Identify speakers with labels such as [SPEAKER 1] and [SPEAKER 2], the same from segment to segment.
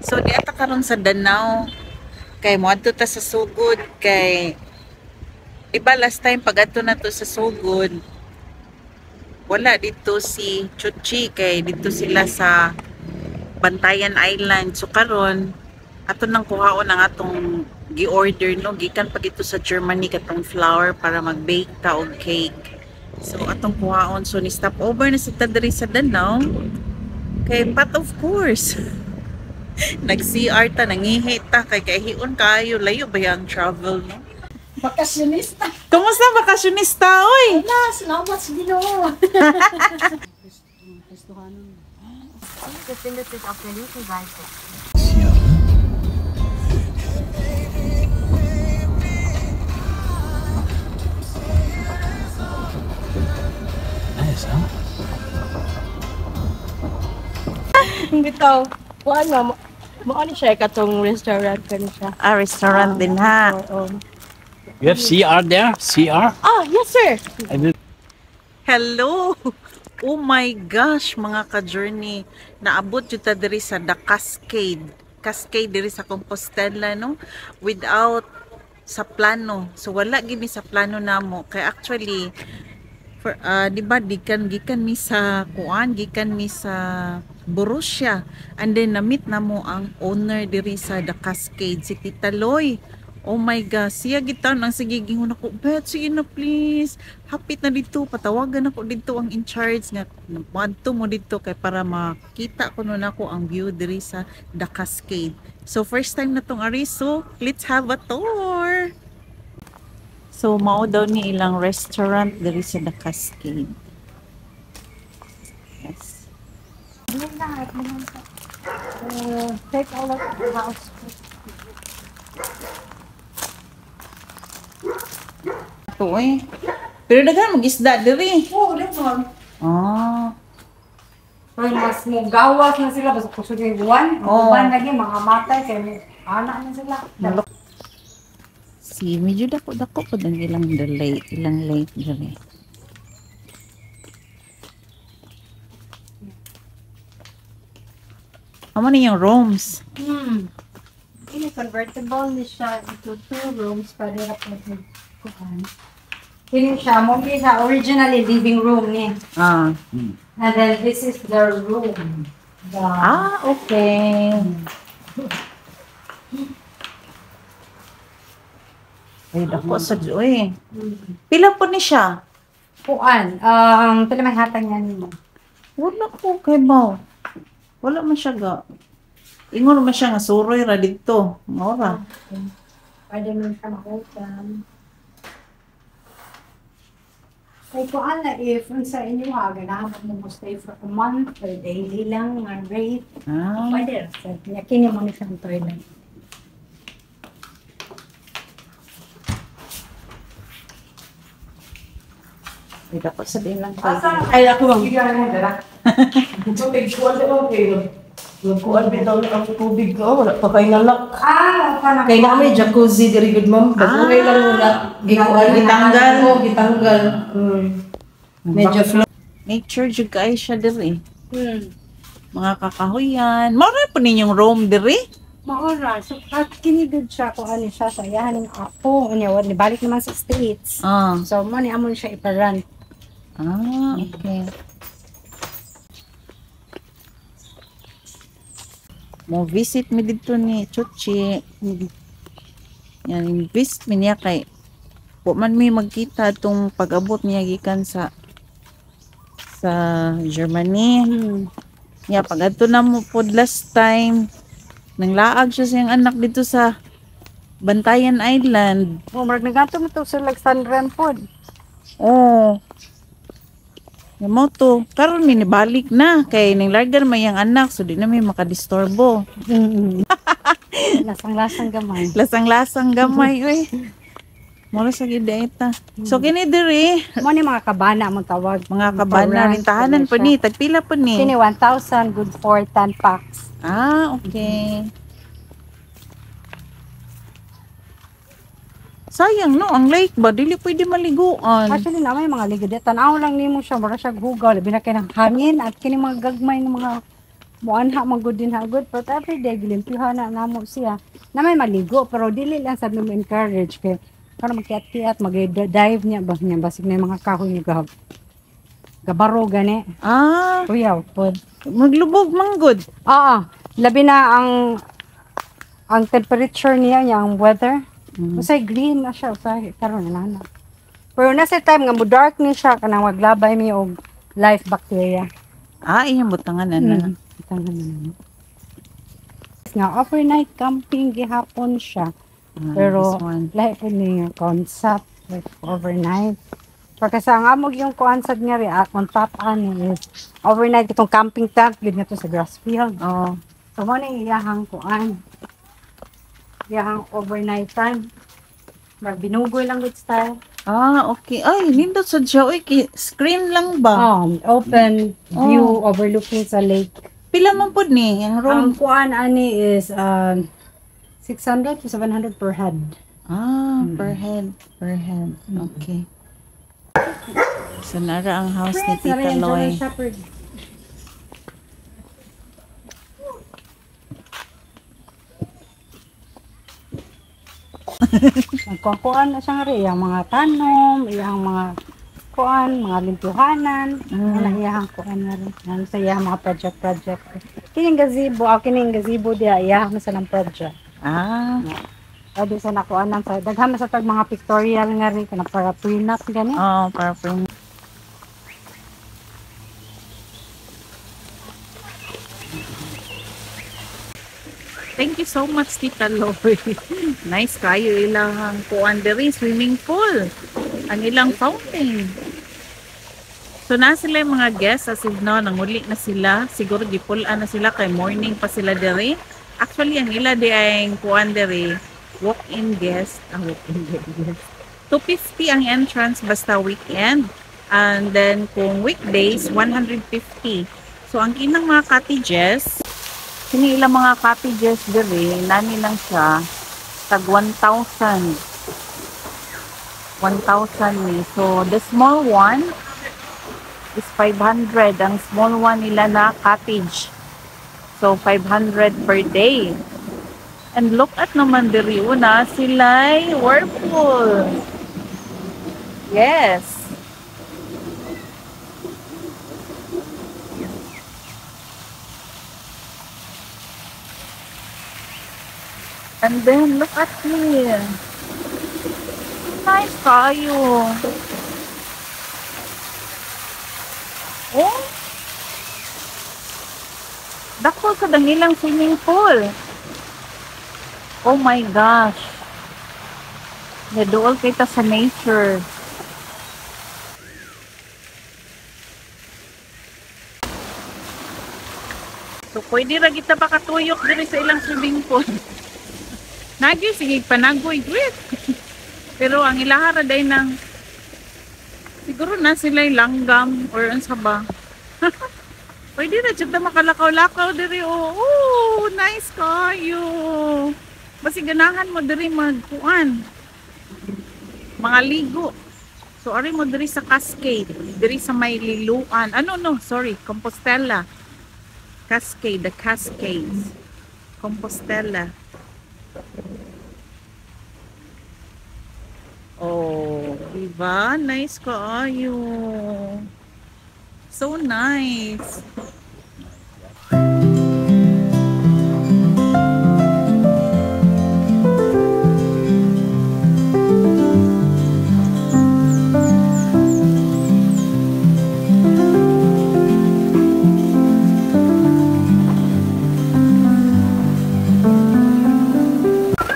[SPEAKER 1] So di ata karon sa Danau kay moadto ta sa Sugod kay iba last time pag adto na to sa Sugod wala dito si Chuchi kay dito sila sa Bantayan Island. So karon ato nang kuhaon ang atong gi-order no gikan pag ito sa Germany katong flour para mag-bake ta og cake. So atong kuhaon so ni stop over na sa diri sa Danau kay but of course nag-CR ta, nangihi ta, kay kahiyon kayo, layo ba yung travel, no?
[SPEAKER 2] Bakasyonista.
[SPEAKER 1] Kumusta bakasyonista, oy?
[SPEAKER 2] Wala, salamat sa Ginoo.
[SPEAKER 3] Nice, huh?
[SPEAKER 2] Bitaw, wala mo ano siya katong restaurant kan siya.
[SPEAKER 1] Ah, restaurant din, ha?
[SPEAKER 2] Oo.
[SPEAKER 3] You have CR there? CR?
[SPEAKER 2] Ah, yes sir.
[SPEAKER 3] I will.
[SPEAKER 1] Hello! Oh my gosh, mga ka-journey. Naabot yun ta diri sa The Cascade. Cascade diri sa Compostela, no? Without sa plano. So, wala gini sa plano namo. Kaya actually, for, di ba, gikan mi sa kuan, gikan mi sa Borussia. And then, na-meet na mo ang owner diri sa The Cascade, si Tita Loy. Oh my gosh, siya gitaw nang sige gingon ako, bet, sige na please. Hapit na dito, patawagan ako dito ang in charge nga. Madto mo dito kay para makita ko nun ako ang view diri sa The Cascade. So first time na tong ari, so let's have a tour. So mao daw ni ilang restaurant diri sa The Cascade. Yes.
[SPEAKER 2] Take all of the house.
[SPEAKER 1] Ito eh. Pero daghan mag-isda diri.
[SPEAKER 2] Oh, lemon.
[SPEAKER 1] Ah.
[SPEAKER 2] Pero mas mo gawas na sila basta kusog yung buwan.
[SPEAKER 1] Oo.
[SPEAKER 2] Buwan lagi mga matay kay may anak na sila.
[SPEAKER 1] Si medyo dako-dako po ng ilang late diri. Amo ni yung rooms.
[SPEAKER 2] Ini convertible ni siya into 2 rooms para rapid kuhan. Ini siya mo siya originally living room ni.
[SPEAKER 1] Ah.
[SPEAKER 2] And then this is the room. The
[SPEAKER 1] Okay. Ay, dako sa joy. Pila po ni siya?
[SPEAKER 2] kuan. Pila may hatang yan mo.
[SPEAKER 1] Wala ko kay Bao. Wala man siya ga. Ingon man siya nga suroy ra dito. Ngora.
[SPEAKER 2] Pwede mo siya makutan. Kay kuan na if sa inyo ganahan mo stay for a month or daily lang nga rate.
[SPEAKER 1] Ah.
[SPEAKER 2] Pwede. So, kini mo ni siyang toilet.
[SPEAKER 1] Ay, dako sa din lang
[SPEAKER 2] Ay, ako bang.
[SPEAKER 4] Tubig ko ano okay. Kuan bitaw ang tubig ko wala pa kay nalak.
[SPEAKER 2] Paano?
[SPEAKER 4] Kay na may jacuzzi diri good ma'am. Bagay lang na gikuan
[SPEAKER 1] Gitanggal.
[SPEAKER 4] gitanggal. Medyo flow.
[SPEAKER 1] Nature jud kay siya diri.
[SPEAKER 2] Hmm.
[SPEAKER 1] Mga kakahuyan. Mao ra po ninyong room diri?
[SPEAKER 2] Maora. So, at kinigod siya kung ano siya sa yahaning ako. Unya, wala, balik naman sa States.
[SPEAKER 1] Ah.
[SPEAKER 2] So, mo ni amon siya iparan.
[SPEAKER 1] Ah, okay. Mo visit mi dito ni Chuchi. Yan, visit mi niya kay po man mi magkita tong pag-abot niya gikan sa Germany. Ya, pag adto na mo pod last time, nanglaag siya sa iyang anak dito sa Bantayan Island.
[SPEAKER 2] Oh, marag nagato mo to sa Alexandrian Pod.
[SPEAKER 1] Oh. Yung mo to, karon mi nibalik na kay ninglargan man yang anak so di na may makadisturbo.
[SPEAKER 2] Lasang-lasang gamay.
[SPEAKER 1] Lasang-lasang gamay oy. Mura sa gidaita. So kini diri
[SPEAKER 2] Mo ni mga kabana mo tawag.
[SPEAKER 1] mga kabana rin tahanan pa ni tagpila pa ni.
[SPEAKER 2] Kini 1,000 good for 10 packs.
[SPEAKER 1] Ah, okay. Sayang no, ang lake ba dili pwede maliguan.
[SPEAKER 2] Actually na may mga ligid. Tanaw lang nimo siya, mura siya gugaw, labi na kay ng hangin at kini mga gagmay ng mga Muanha man gud din hagod but every day gilimpihan na namo siya. Na may maligo pero dili lang sa mo encourage kay para magkiat-kiat mag-dive niya ba niya basig na yung mga kahoy niya gabaro gani.
[SPEAKER 1] Ah,
[SPEAKER 2] Kuyaw pod.
[SPEAKER 1] maglubog manggod.
[SPEAKER 2] Oo. Labi na ang temperature niya, ang weather. Usay green na siya, usay karon na. Pero nasa time nga mo dark ni siya kanang maglabay mi og live bacteria.
[SPEAKER 1] Ah, iyang butangan na.
[SPEAKER 2] Nga overnight camping gihapon siya. Pero
[SPEAKER 1] This one.
[SPEAKER 2] lahi po ni concept like overnight. Pagkasa nga mo yung concept nga rin, on top ani is overnight itong camping tent gid nga to sa grass field.
[SPEAKER 1] Oh.
[SPEAKER 2] So mo ni iyahang kuan. Iyahang overnight time. Magbinugoy lang with style.
[SPEAKER 1] Ah, okay. Ay, nindot sa siya. Uy, screen lang ba?
[SPEAKER 2] Open view overlooking sa lake.
[SPEAKER 1] Pila man pod ni ang room?
[SPEAKER 2] Ang kuan ani is 600 to 700 per head.
[SPEAKER 1] Ah, per head. Per head. Okay. So, nara ang house ni Tita Loy.
[SPEAKER 2] Nagkukuan na siya nga rin, yung mga tanom, yung mga kuan, mga limpihanan, iyang kuan na rin. Ano sa iyang mga project. Kining gazebo, kining gazebo diya, iyang na sa ng project.
[SPEAKER 1] Ah,
[SPEAKER 2] Pwede sa nakuanan sa, daghan na sa tag mga pictorial nga rin, kana para prenup gani.
[SPEAKER 1] oh, perfect. Thank you so much, Tita Loy. Nice kayo ilang kuan diri swimming pool. Ang ilang fountain. So na sila yung mga guests as if no, nanguli na sila. Siguro gipulaan na sila kay morning pa sila diri. Actually, ang ila di ay kuan diri walk-in guest. Walk-in guest. 250 ang entrance basta weekend. And then kung weekdays, 150. So ang kinang mga cottages, kini ilang mga cottages diri, nani lang siya tag 1,000. 1,000 ni. So the small one is 500. Ang small one nila na cottage. So 500 per day. And look at naman diri una, sila'y whirlpool. Yes. And then, look at here. Nice kayo. Oh. Dako sa dangilang swimming pool. Oh my gosh. Naduol kita sa nature. So, pwede ra kita pakatuyok diri sa ilang swimming pool. Nagyo, sige, panagoy, great. Pero ang ilahara day ng siguro na sila'y langgam or ansa ba. Pwede na dyan na makalakaw-lakaw diri. Oh, nice kayo. Basi ganahan mo diri magkuan. Mga ligo. So, ari mo diri sa Cascade. Diri sa may liluan. Sorry, Compostela. Cascade, the Cascades. Compostela. Oh, diba? Nice kaayo. So nice.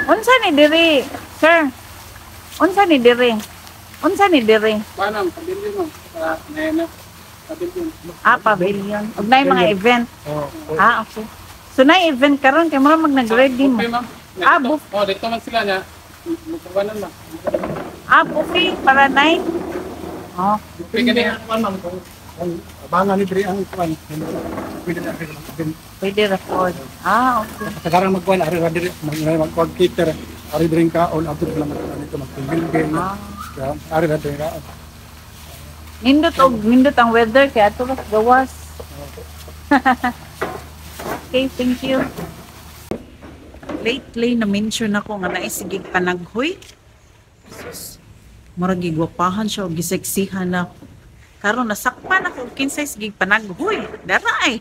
[SPEAKER 1] Unsa ni diri, sir? Unsa ni diri? Unsa ni diri?
[SPEAKER 3] Paano? Pabilin mo. Nena. Pabilin.
[SPEAKER 1] Ah, pavilion. Ug nay mga event.
[SPEAKER 3] Oh,
[SPEAKER 1] Ah, okay. So na event karon kay mura mag nag-ready mo.
[SPEAKER 3] ma'am.
[SPEAKER 1] Ah,
[SPEAKER 3] Oh, dito man sila niya. Magkabanan na.
[SPEAKER 1] Ah, buffet para night. Oh,
[SPEAKER 3] Pwede ka niya kuwan, ma'am. Abangan ni Dre ang kuwan. Pwede na rin mag-event.
[SPEAKER 1] pwede ra pod. Ah, okay.
[SPEAKER 3] Sekarang magkuhan, ari Dre magkuhan cater. Ari Dre ka all out lang dito mag-building.
[SPEAKER 1] Ah.
[SPEAKER 3] Ari Dre ka.
[SPEAKER 1] Nindot ang weather kay ato ra gawas. Okay, thank you. Lately, na-mention ako nga naisigig panaghoy. Sus, murag gigwapahan siya o giseksihan na. Karon nasakpan ako kinsay sigig panaghoy. Daray.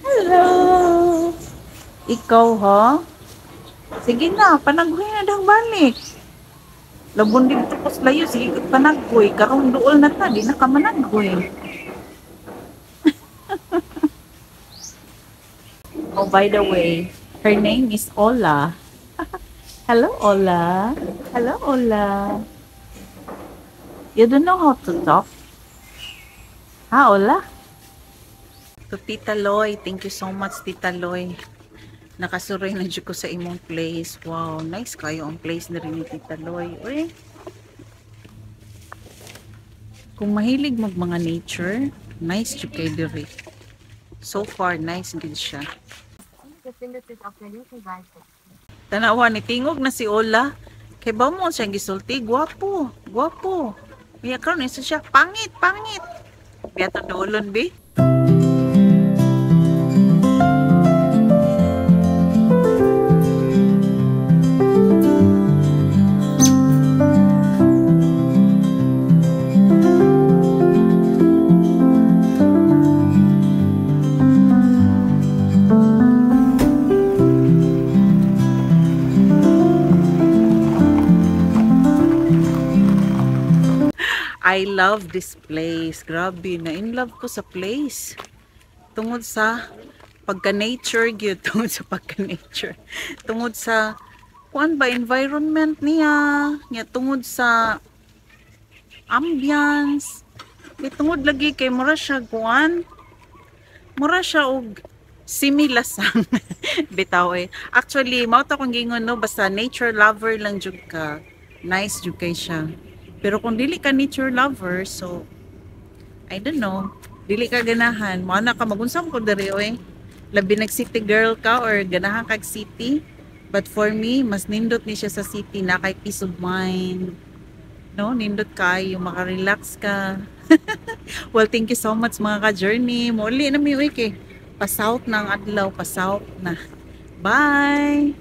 [SPEAKER 1] Hello. Ikaw ha? Sige na, panaghoy na daw balik. Labon dito ko sa layo, sige ka panaghoy. Karong duol na ta, di na ka managhoy. Oh, by the way, her name is Ola. Hello, Ola. Hello, Ola. You don't know how to talk? Ha, Ola? To Tita Loy. Thank you so much, Tita Loy. Nakasuroy na dyan ko sa imong place. Wow, nice kayo ang place na rin ni Tita Loy. Uy. Kung mahilig mo mga nature, nice dyan kayo diri. So far, nice good siya. Tanawa ni tingog na si Ola. Kay ba mo siya gisulti? Gwapo. Gwapo. Kaya karon isa siya. Pangit. Pangit. Kaya to doolon, be. I love this place. Grabe, na-in love ko sa place. Tungod sa pagka-nature, gyud. Tungod sa pagka-nature. Tungod sa, kuan ba, environment niya. Nga, tungod sa ambience. Tungod lagi kay mura siya, kuan. Mura siya og similasang. Bitaw eh. Actually, mauta kong gingon, no, basta nature lover lang jud ka. Nice jud kay siya. Pero kung dili ka nature lover, so, I don't know, dili ka ganahan, mo na ka magunsam ko diri oy. Labi nag city girl ka or ganahan kag city. But for me, mas nindot ni siya sa city na kay peace of mind. No, nindot kayo, maka-relax ka. Well, thank you so much mga ka-journey. Muli na mi pa-south na ang adlaw, pa-south na. Bye!